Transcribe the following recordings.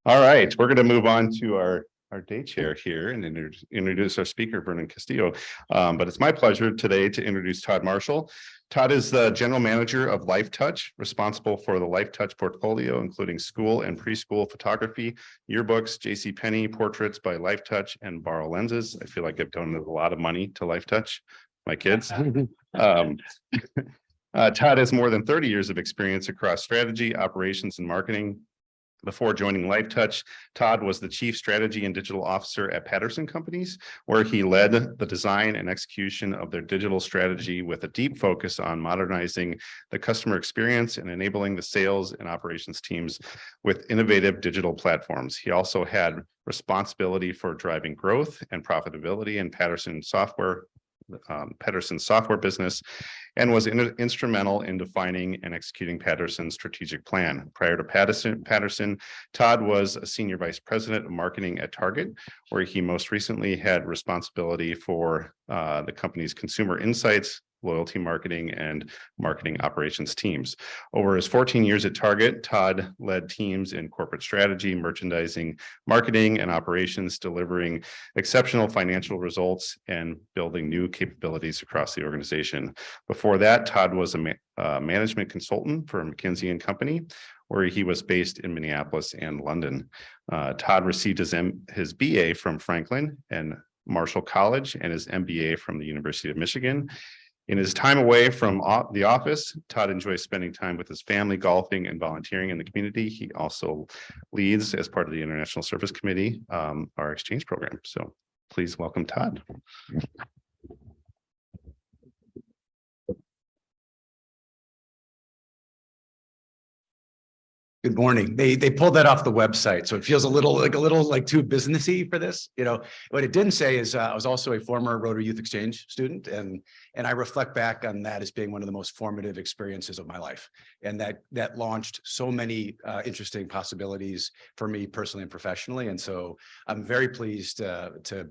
All right, we're going to move on to our day chair here and introduce our speaker, Vernon Castillo. But it's my pleasure today to introduce Todd Marshall. Todd is the general manager of Life Touch, responsible for the Life Touch portfolio, including school and preschool photography, yearbooks, JCPenney, portraits by Life Touch, and Borrow lenses. I feel like I've donated a lot of money to Life Touch, my kids. Todd has more than 30 years of experience across strategy, operations, and marketing. Before joining Life Touch, Todd was the Chief Strategy and Digital Officer at Patterson Companies, where he led the design and execution of their digital strategy with a deep focus on modernizing the customer experience and enabling the sales and operations teams with innovative digital platforms. He also had responsibility for driving growth and profitability in Patterson's software business, and was instrumental in defining and executing Patterson's strategic plan. Prior to Patterson, Todd was a senior vice president of marketing at Target, where he most recently had responsibility for the company's consumer insights, loyalty marketing, and marketing operations teams. Over his 14 years at Target, Todd led teams in corporate strategy, merchandising, marketing, and operations, delivering exceptional financial results and building new capabilities across the organization. Before that, Todd was a management consultant for McKinsey & Company, where he was based in Minneapolis and London. Todd received his BA from Franklin and Marshall College and his MBA from the University of Michigan. In his time away from the office, Todd enjoys spending time with his family, golfing, and volunteering in the community. He also leads, as part of the International Service Committee, our exchange program. So please welcome Todd. Good morning. They pulled that off the website, so it feels a little too businessy for this. You know, what it didn't say is I was also a former Rotary Youth Exchange student, and I reflect back on that as being one of the most formative experiences of my life, and that launched so many interesting possibilities for me personally and professionally. And so I'm very pleased to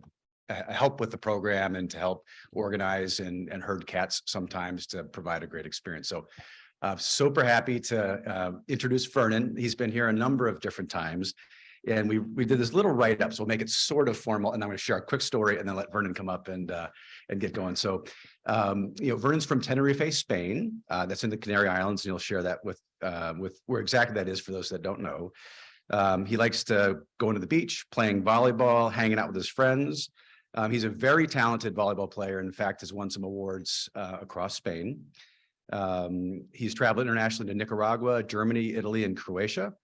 help with the program and to help organize and herd cats sometimes to provide a great experience. So super happy to introduce Vernon. He's been here a number of different times, and we did this little write-up, so we'll make it sort of formal, and I'm going to share a quick story and then let Vernon come up and get going. So Vernon's from Tenerife, Spain. That's in the Canary Islands, and he'll share that with where exactly that is for those that don't know. He likes to go into the beach, playing volleyball, hanging out with his friends. He's a very talented volleyball player. In fact, has won some awards across Spain. He's traveled internationally to Nicaragua, Germany, Italy, and Croatia.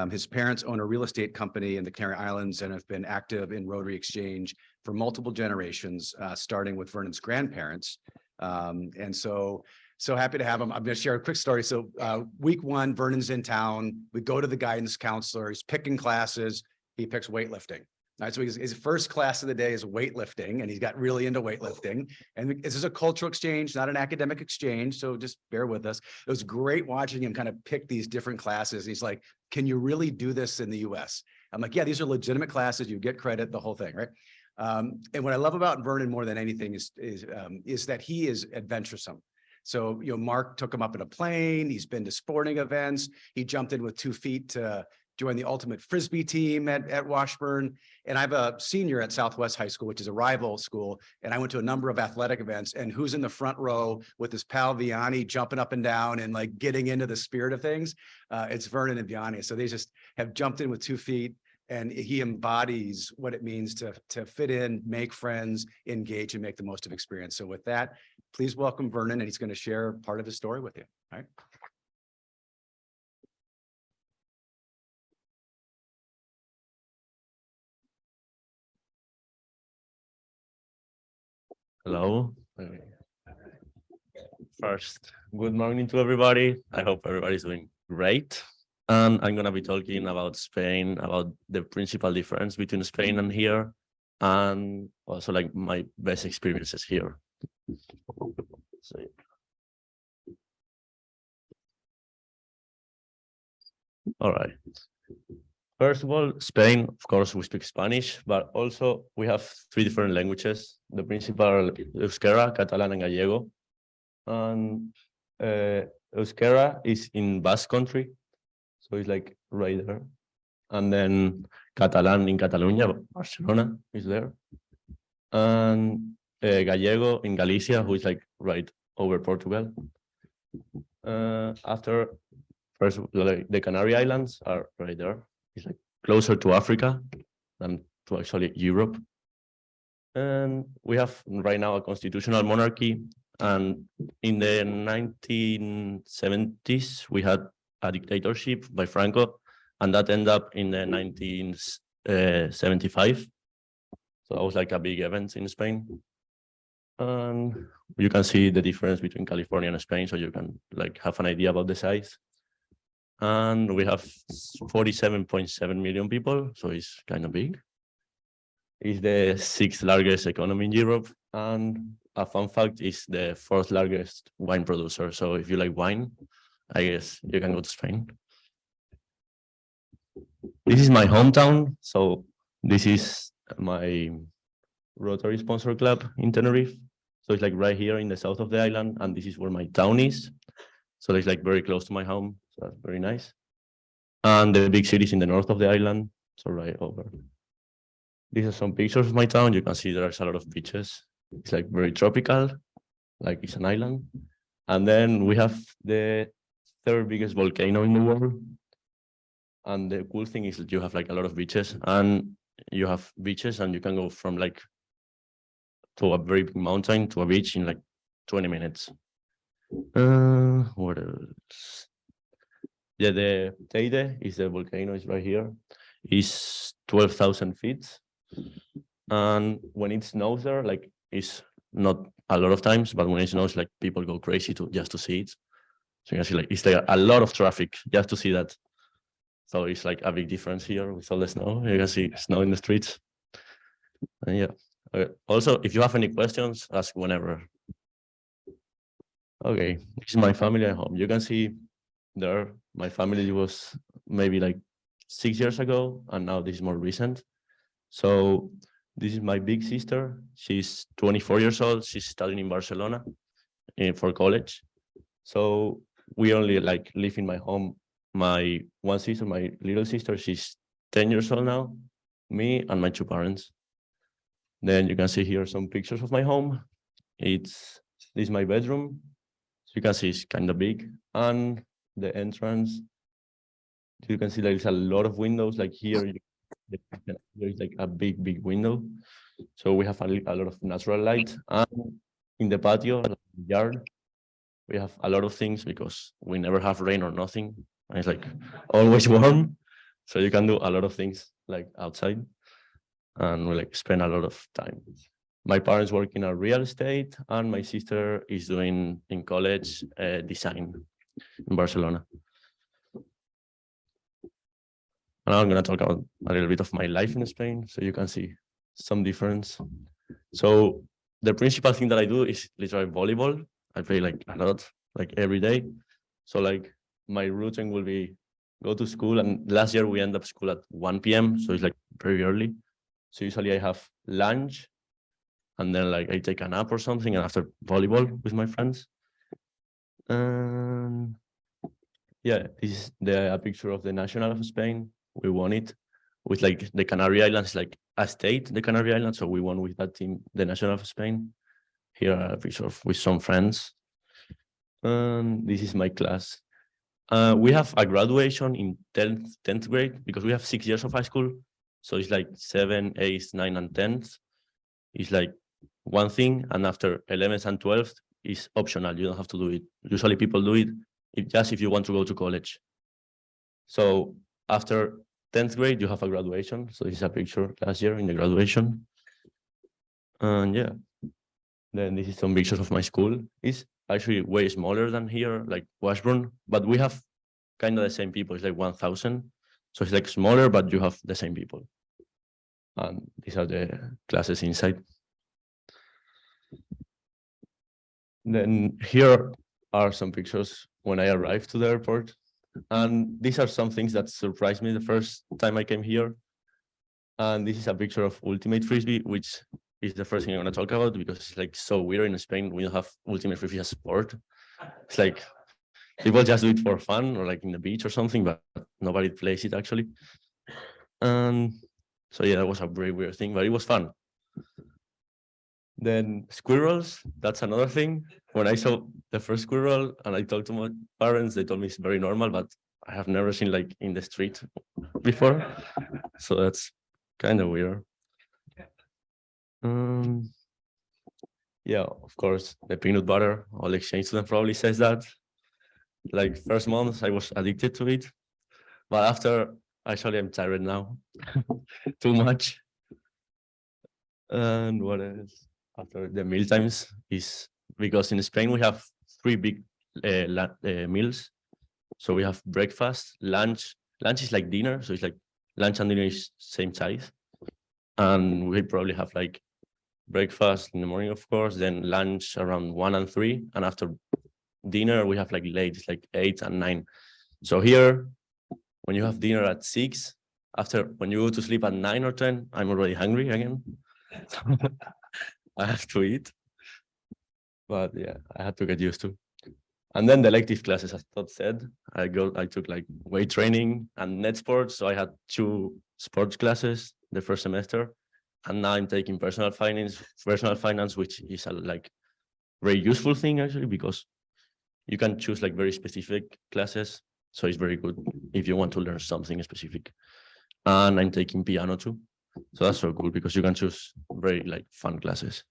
His parents own a real estate company in the Canary Islands and have been active in Rotary Exchange for multiple generations, starting with Vernon's grandparents. And so happy to have him. I'm going to share a quick story. So week one, Vernon's in town. We go to the guidance counselor. He's picking classes. He picks weightlifting. All right, so his first class of the day is weightlifting, and he's got really into weightlifting. And this is a cultural exchange, not an academic exchange, so just bear with us. It was great watching him kind of pick these different classes. He's like, "Can you really do this in the U.S.?" I'm like, "Yeah, these are legitimate classes. You get credit, the whole thing, right?" And what I love about Vernon more than anything is that he is adventuresome. So Mark took him up in a plane. He's been to sporting events. He jumped in with 2 feet to join the ultimate Frisbee team at Washburn. And I have a senior at Southwest High School, which is a rival school. And I went to a number of athletic events, and who's in the front row with his pal Vianney jumping up and down and like getting into the spirit of things? It's Vernon and Vianney. So they just have jumped in with 2 feet, and he embodies what it means to fit in, make friends, engage, and make the most of experience. So with that, please welcome Vernon, and he's going to share part of his story with you. All right. Hello. First, good morning to everybody. I hope everybody's doing great. And I'm going to be talking about Spain, about the principal difference between Spain and here, and also like my best experiences here. So, all right. First of all, Spain, of course, we speak Spanish, but also we have 3 different languages. The principal Euskera, Catalan, and Gallego. And Euskera is in Basque Country, so it's like right there. And then Catalan in Catalonia, Barcelona is there. And Gallego in Galicia, who is like right over Portugal. After first, like the Canary Islands are right there. It's like closer to Africa than to actually Europe. And we have right now a constitutional monarchy. And in the 1970s, we had a dictatorship by Franco, and that ended up in the 1975. So that was like a big event in Spain. And you can see the difference between California and Spain, so you can like have an idea about the size. And we have 47.7 million people, so it's kind of big. It's the 6th largest economy in Europe, and a fun fact is the 4th largest wine producer. So if you like wine, I guess you can go to Spain. This is my hometown. So this is my Rotary sponsor club in Tenerife. So it's like right here in the south of the island, and this is where my town is. So it's like very close to my home. So that's very nice. And the big cities in the north of the island. So right over. These are some pictures of my town. You can see there's a lot of beaches. It's like very tropical, like it's an island. And then we have the 3rd biggest volcano in the world. And the cool thing is that you have like a lot of beaches, and you have beaches and you can go from like to a very big mountain to a beach in like 20 minutes. What else? Yeah, the Teide is the volcano, is right here. It's 12,000 feet. And when it snows there, like it's not a lot of times, but when it snows, like people go crazy just to see it. So you can see like it's like a lot of traffic just to see that. So it's like a big difference here with all the snow. You can see snow in the streets. And yeah. Okay. Also, if you have any questions, ask whenever. Okay, this is my family at home. You can see there, my family was maybe like 6 years ago, and now this is more recent. So this is my big sister. She's 24 years old. She's studying in Barcelona for college. So we only like live in my home. My one sister, my little sister, she's 10 years old now. Me and my 2 parents. Then you can see here some pictures of my home. This is my bedroom. So you can see it's kind of big. And the entrance, you can see there's a lot of windows. Like here, there's like a big window. So we have a lot of natural light. And in the patio, like the yard, we have a lot of things because we never have rain or nothing. And it's like always warm. So you can do a lot of things like outside. And we like spend a lot of time. My parents work in a real estate, and my sister is doing in college design in Barcelona. And now I'm going to talk about a little bit of my life in Spain, so you can see some difference. So the principal thing that I do is literally volleyball. I play like a lot, like every day. So like my routine will be go to school, and last year we end up school at 1 p.m. So it's like very early. So usually I have lunch, and then like I take a nap or something, and after volleyball with my friends. Yeah, this is a picture of the National of Spain. We won it with like the Canary Islands, like a state, the Canary Islands. So we won with that team, the National of Spain. Here a picture with some friends. This is my class. We have a graduation in 10th grade because we have 6 years of high school. So it's like 7, 8, 9, and 10th. It's like one thing, and after 11th and 12th is optional. You don't have to do it. Usually people do it just if you want to go to college. So after 10th grade, you have a graduation. So this is a picture last year in the graduation. And yeah, then this is some pictures of my school. It's actually way smaller than here, like Washburn, but we have kind of the same people. It's like 1,000. So it's like smaller, but you have the same people. And these are the classes inside. Then here are some pictures when I arrived to the airport. And these are some things that surprised me the first time I came here. And this is a picture of Ultimate Frisbee, which is the first thing I'm going to talk about because it's like so weird in Spain. We don't have Ultimate Frisbee as a sport. It's like people just do it for fun or like in the beach or something, but nobody plays it actually. And so yeah, that was a very weird thing, but it was fun. Then squirrels, that's another thing. When I saw the first squirrel and I talked to my parents, they told me it's very normal, but I have never seen like in the street before. So that's kind of weird. Yeah, of course, the peanut butter, all exchange student probably says that. Like first months, I was addicted to it, but after, actually, I'm tired now, too much. And what else? After the meal times is because in Spain we have three big meals. So we have breakfast, lunch. Lunch is like dinner, so it's like lunch and dinner is same size. And we probably have like breakfast in the morning, of course, then lunch around 1 and 3, and after dinner we have like late, it's like 8 and 9. So here, when you have dinner at 6, after when you go to sleep at 9 or 10, I'm already hungry again. I have to eat. But yeah, I had to get used to. And then the elective classes, as Todd said, I took like weight training and net sports. So I had 2 sports classes the first semester. And now I'm taking personal finance, which is a like very useful thing actually, because you can choose like very specific classes. So it's very good if you want to learn something specific. And I'm taking piano too. So that's so cool because you can choose very like fun classes.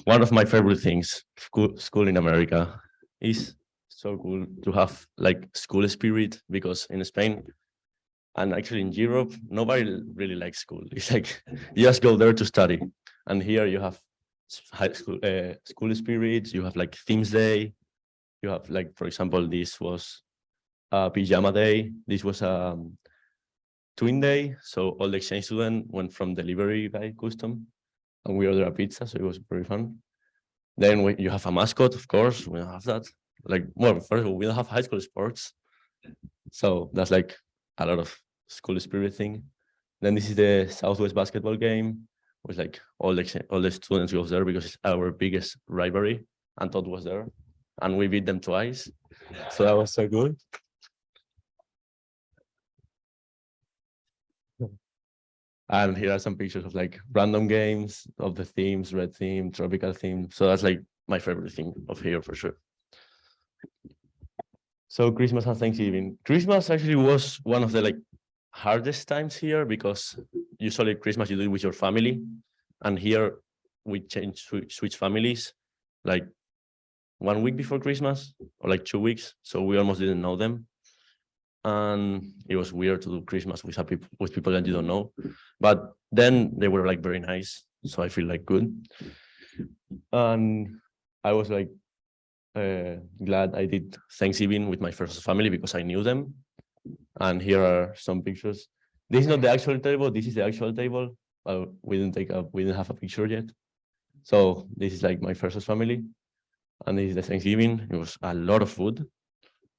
One of my favorite things, school in America, is so cool to have like school spirit, because in Spain and actually in Europe, nobody really likes school. It's like you just go there to study. And here you have high school school spirit, you have like themes day, you have like, for example, this was a pajama day, this was a twin day. So all the exchange students went from delivery by custom and we ordered a pizza, so it was very fun. Then you have a mascot, of course, we don't have that. Like, well, first of all, we don't have high school sports. So that's like a lot of school spirit thing. Then this is the Southwest basketball game, with like all the students goes there because it's our biggest rivalry, and Todd was there. And we beat them twice. So that was so good. And here are some pictures of like random games of the themes, red theme, tropical theme. So that's like my favorite thing of here for sure. So Christmas and Thanksgiving. Christmas actually was one of the like hardest times here because usually Christmas you do it with your family. And here we switch families like 1 week before Christmas or like 2 weeks. So we almost didn't know them. And it was weird to do Christmas with people that you don't know, but then they were like very nice, so I feel like good. And I was like glad I did Thanksgiving with my first family because I knew them. And here are some pictures. This is not the actual table, this is the actual table. We didn't have a picture yet. So this is like my first family, and this is the Thanksgiving. It was a lot of food.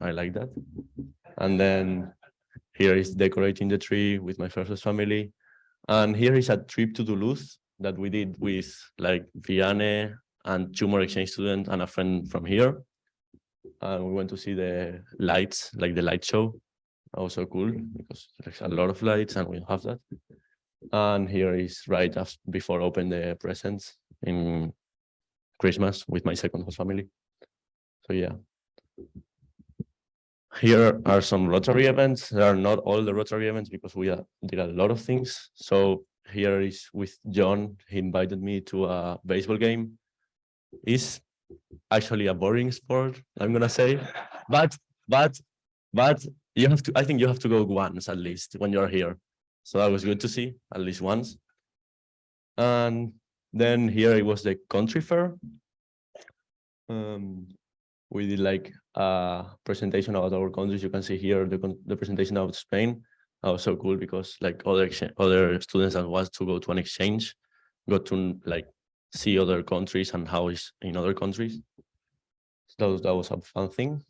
I like that. And then here is decorating the tree with my first family. And here is a trip to Duluth that we did with like Vianney and 2 more exchange students and a friend from here. And we went to see the lights, like the light show. That was so cool because there's a lot of lights and we have that. And here is right after, before open the presents in Christmas with my second host family. So yeah. Here are some Rotary events. There are not all the Rotary events because we did a lot of things. So here is with John. He invited me to a baseball game. It's actually a boring sport, I'm gonna say, but you have to. I think you have to go once at least when you're here. So that was good to see at least once. And then here it was the country fair. We did like a presentation about our countries. You can see here the presentation about Spain. That was so cool because like other students that was to go to an exchange got to like see other countries and how it's in other countries. So that was a fun thing.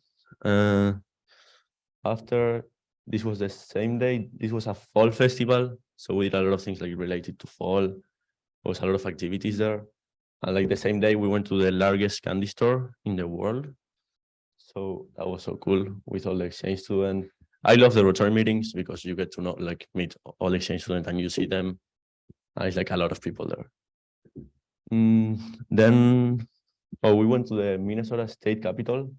After this was the same day. This was a fall festival, so we did a lot of things like related to fall. There was a lot of activities there. And like the same day, we went to the largest candy store in the world. So that was so cool with all the exchange students. I love the Rotary meetings because you get to know, like, meet all exchange students and you see them. And it's like a lot of people there. Then, we went to the Minnesota State Capitol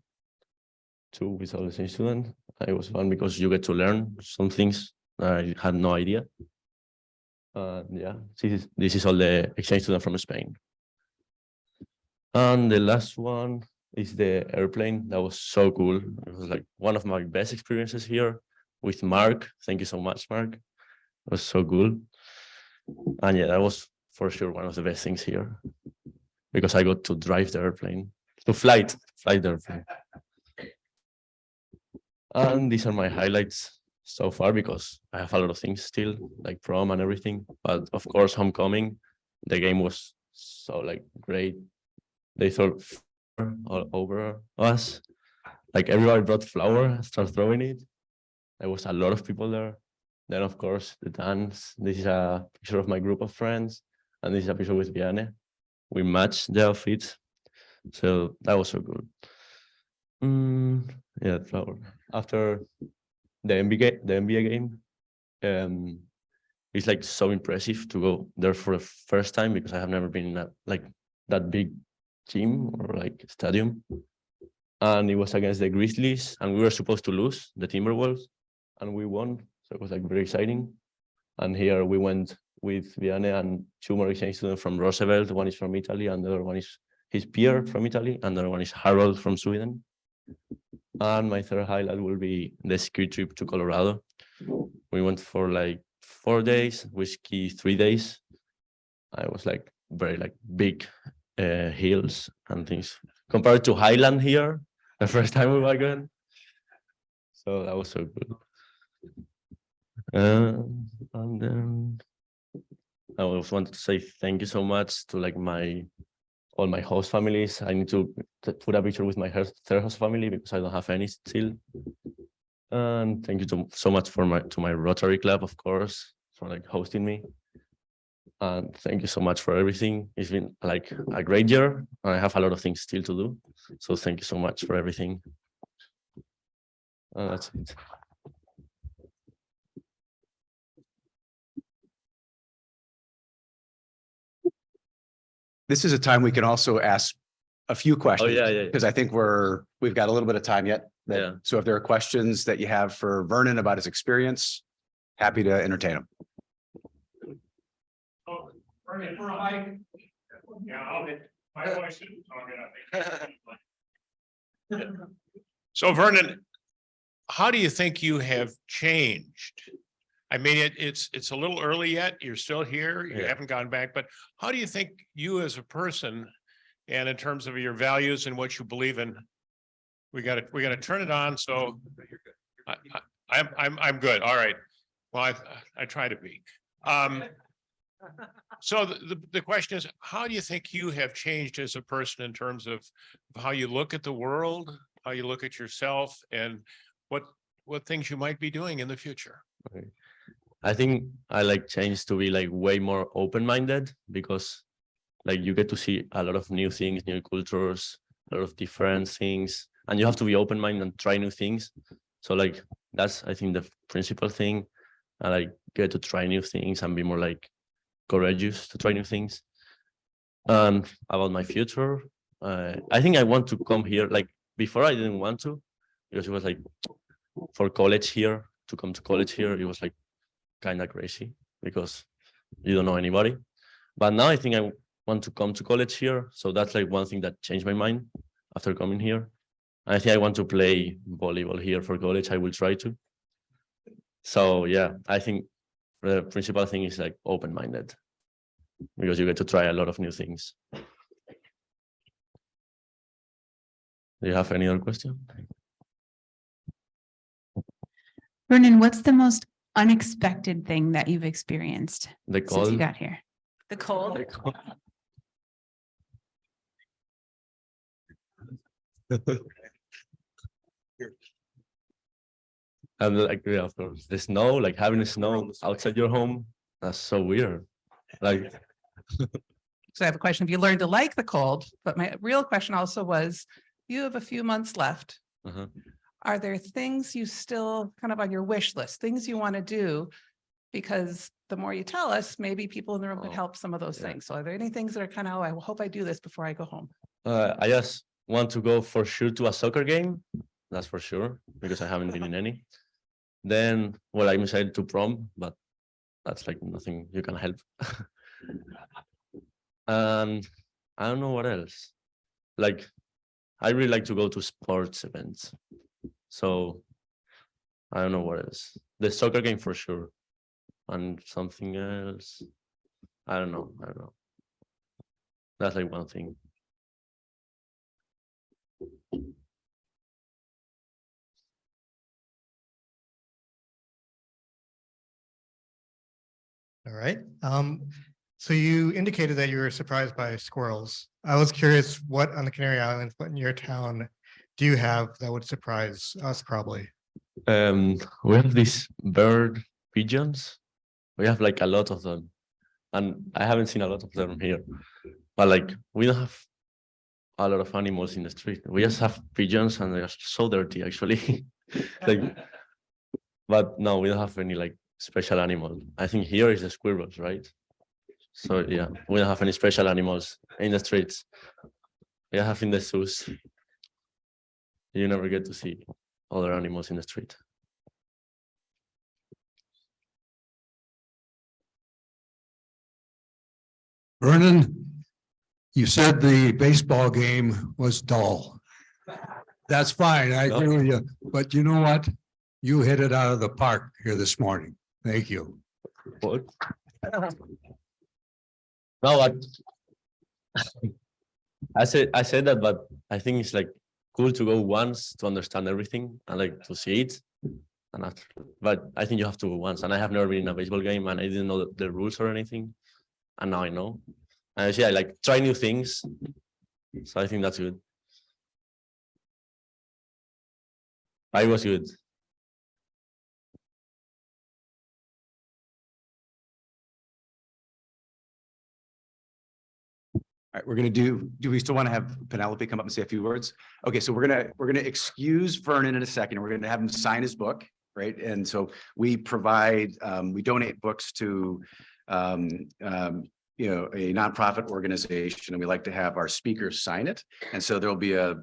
with all the exchange students. It was fun because you get to learn some things I had no idea. Yeah, this is all the exchange students from Spain. And the last one is the airplane. That was so cool. It was like one of my best experiences here with Mark. Thank you so much, Mark. It was so cool. And yeah, that was for sure one of the best things here because I got to drive the airplane, to fly the airplane. And these are my highlights so far because I have a lot of things still, like prom and everything. But of course, homecoming, the game was so like great. They threw all over us. Like everybody brought flour, started throwing it. There was a lot of people there. Then of course the dance. This is a picture of my group of friends, and this is a picture with Vianney. We matched the outfits, so that was so good. Yeah, flower. After the NBA game, it's like so impressive to go there for the first time because I have never been in that big gym or like stadium. And it was against the Grizzlies, and we were supposed to lose the Timberwolves, and we won. So it was like very exciting. And here we went with Vianney and two more exchange students from Roosevelt. One is from Italy, and the other one is his peer from Italy, and the other one is Harold from Sweden. And my third highlight will be the ski trip to Colorado. We went for like 4 days, we ski 3 days. I was like very like big hills and things compared to Highland here, the first time we were going. So that was so good. And then I also wanted to say thank you so much to like all my host families. I need to put a picture with my third host family because I don't have any still. And thank you so much to my Rotary Club, of course, for like hosting me. And thank you so much for everything. It's been like a great year, and I have a lot of things still to do. So thank you so much for everything. That's it. This is a time we can also ask a few questions. yeah. Because I think we've got a little bit of time yet. Yeah. So if there are questions that you have for Vernon about his experience, happy to entertain them. Oh, Vernon, for a hike. Yeah, my voice isn't talking, I think. So Vernon, how do you think you have changed? I mean, it's a little early yet. You're still here. You haven't gone back, but how do you think you as a person and in terms of your values and what you believe in? We got to turn it on. So I'm good. All right. Well, I try to be. So the question is, how do you think you have changed as a person in terms of how you look at the world, how you look at yourself, and what things you might be doing in the future? Okay. I think I like change to be like way more open-minded because like you get to see a lot of new things, new cultures, a lot of different things, and you have to be open-minded and try new things. So like that's I think the principal thing. I like get to try new things and be more like courageous to try new things. And about my future, I think I want to come here. Like before, I didn't want to because it was like for college here to come to college here. It was like kind of crazy because you don't know anybody. But now I think I want to come to college here. So that's like one thing that changed my mind after coming here. And I think I want to play volleyball here for college. I will try to. So yeah, I think the principal thing is like open-minded because you get to try a lot of new things. Do you have any other question? Vernon, what's the most unexpected thing that you've experienced The since cold. you got here? The cold? The cold. And like, yeah, of course, the snow, like having snow outside your home, that's so weird. Like, So I have a question. If you learned to like the cold, but my real question also was, you have a few months left. uh-huh. are there things you still kind of on your wish list, things you want to do? Because the more you tell us, maybe people in the room can Oh, help some of those yeah. things. So are there any things that are kind of, oh, I hope I do this before I go home? I just want to go for sure to a soccer game. That's for sure, because I haven't been in any. Then, well, I'm excited to prom, but that's like nothing you can help. And I don't know what else. Like, I really like to go to sports events. So I don't know what else. The soccer game for sure. And something else. I don't know. That's like one thing. All right. So you indicated that you were surprised by squirrels. I was curious, what on the Canary Islands, what in your town do you have that would surprise us probably? We have these bird pigeons. We have like a lot of them, and I haven't seen a lot of them here. But like, we don't have a lot of animals in the street. We just have pigeons, and they're so dirty, actually. Like, but no, we don't have any like special animal. I think here is the squirrels, right? So yeah, we don't have any special animals in the streets. We have in the zoos. You never get to see other animals in the street. Vernon, you said the baseball game was dull. That's fine, I agree with you, but you know what? You hit it out of the park here this morning. Thank you. What? No, but I said that, but I think it's like cool to go once to understand everything and like to see it. And after, but I think you have to go once. And I have never been in a baseball game, and I didn't know the rules or anything. And now I know. And yeah, I like try new things. So I think that's good. I was good. All right, we're gonna do we still want to have Penelope come up and say a few words? Okay, so we're gonna excuse Vernon in a second. We're gonna have him sign his book, right? And so we provide, we donate books to a nonprofit organization, and we like to have our speakers sign it. And so there'll be a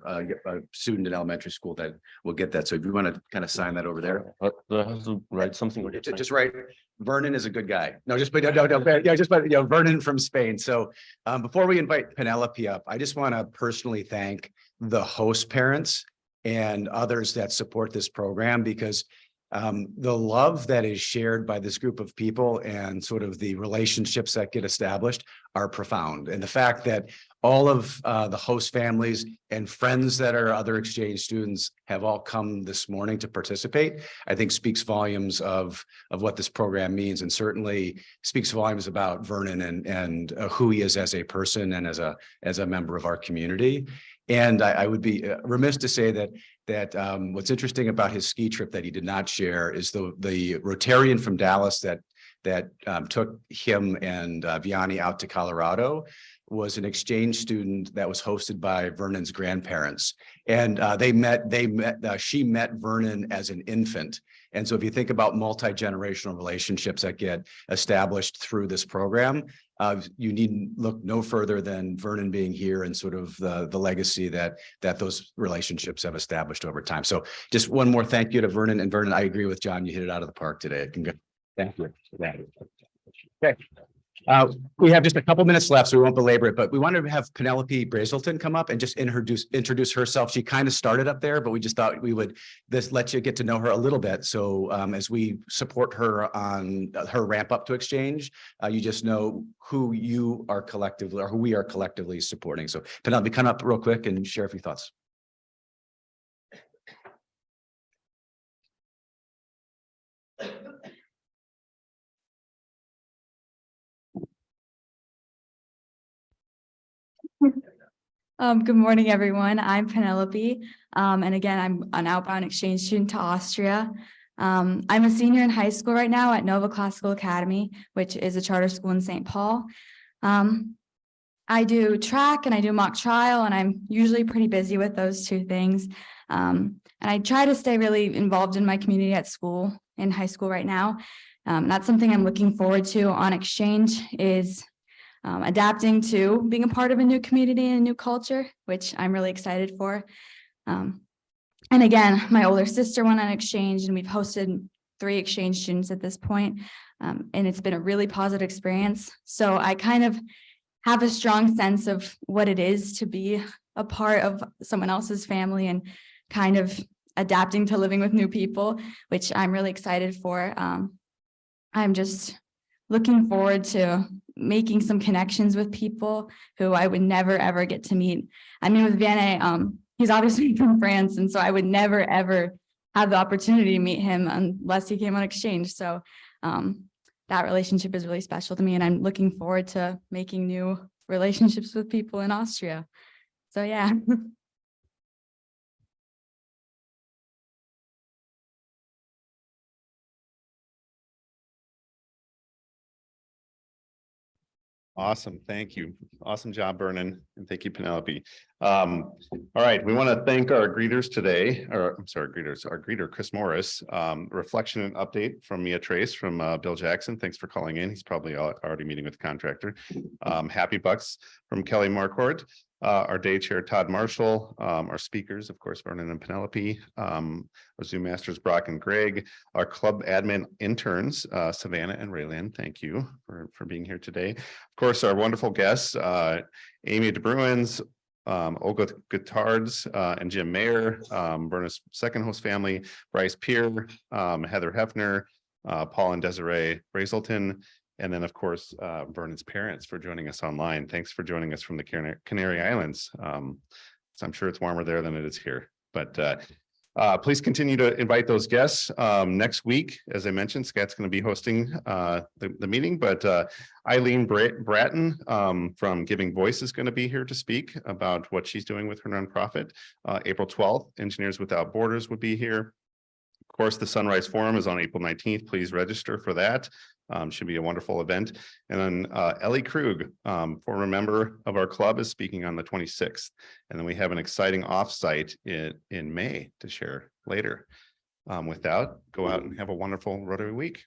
student in elementary school that will get that. So if you want to kind of sign that over there. Do I have to write something? Just write, Vernon is a good guy. No, just, but yeah, just, but, Vernon from Spain. So before we invite Penelope up, I just want to personally thank the host parents and others that support this program, because the love that is shared by this group of people and sort of the relationships that get established are profound. And the fact that all of the host families and friends that are other exchange students have all come this morning to participate, I think speaks volumes of what this program means, and certainly speaks volumes about Vernon and who he is as a person and as a member of our community. And I would be remiss to say that what's interesting about his ski trip that he did not share is the Rotarian from Dallas that took him and Vianney out to Colorado was an exchange student that was hosted by Vernon's grandparents. And she met Vernon as an infant. And so if you think about multi-generational relationships that get established through this program, you needn't look no further than Vernon being here and sort of the legacy that those relationships have established over time. So just one more thank you to Vernon. And Vernon, I agree with John, you hit it out of the park today. Thank you. Okay. We have just a couple minutes left, so we won't belabor it, but we wanted to have Penelope Brazelton come up and just introduce herself. She kind of started up there, but we just thought we would let you get to know her a little bit. So as we support her on her ramp up to exchange, you just know who you are collectively, or who we are collectively supporting. So Penelope, come up real quick and share a few thoughts. Good morning, everyone. I'm Penelope. And again, I'm an outbound exchange student to Austria. I'm a senior in high school right now at Nova Classical Academy, which is a charter school in St. Paul. I do track and I do mock trial, and I'm usually pretty busy with those two things. And I try to stay really involved in my community at school, in high school right now. That's something I'm looking forward to on exchange is adapting to being a part of a new community and a new culture, which I'm really excited for. And again, my older sister went on exchange, and we've hosted 3 exchange students at this point. And it's been a really positive experience. So I kind of have a strong sense of what it is to be a part of someone else's family and kind of adapting to living with new people, which I'm really excited for. I'm just looking forward to making some connections with people who I would never, ever get to meet. I mean, with Vianney, he's obviously from France, and so I would never, ever have the opportunity to meet him unless he came on exchange. So that relationship is really special to me, and I'm looking forward to making new relationships with people in Austria. So yeah. Awesome. Thank you. Awesome job, Vernon. And thank you, Penelope. All right. We want to thank our greeters today, or I'm sorry, greeters, our greeter, Chris Morris. Reflection and update from Mia Trace from Bill Jackson. Thanks for calling in. He's probably already meeting with the contractor. Happy Bucks from Kelly Marquardt. Our day chair, Todd Marshall, our speakers, of course, Vernon and Penelope, our Zoom masters, Brock and Greg, our club admin interns, Savannah and Raylan. Thank you for being here today. Of course, our wonderful guests, Amy DeBruins, Olga Guitards, and Jim Mayer, Verna's second host family, Bryce Peer, Heather Hefner, Paul and Desiree Brazelton, and then, of course, Vernon's parents for joining us online. Thanks for joining us from the Canary Islands. So I'm sure it's warmer there than it is here. But please continue to invite those guests. Next week, as I mentioned, Scat's going to be hosting the meeting, but Eileen Bratton from Giving Voice is going to be here to speak about what she's doing with her nonprofit. April 12th, Engineers Without Borders would be here. Of course, the Sunrise Forum is on April 19th. Please register for that. Should be a wonderful event. And then Ellie Krug, former member of our club, is speaking on the 26th. And then we have an exciting offsite in May to share later. With that, go out and have a wonderful Rotary week.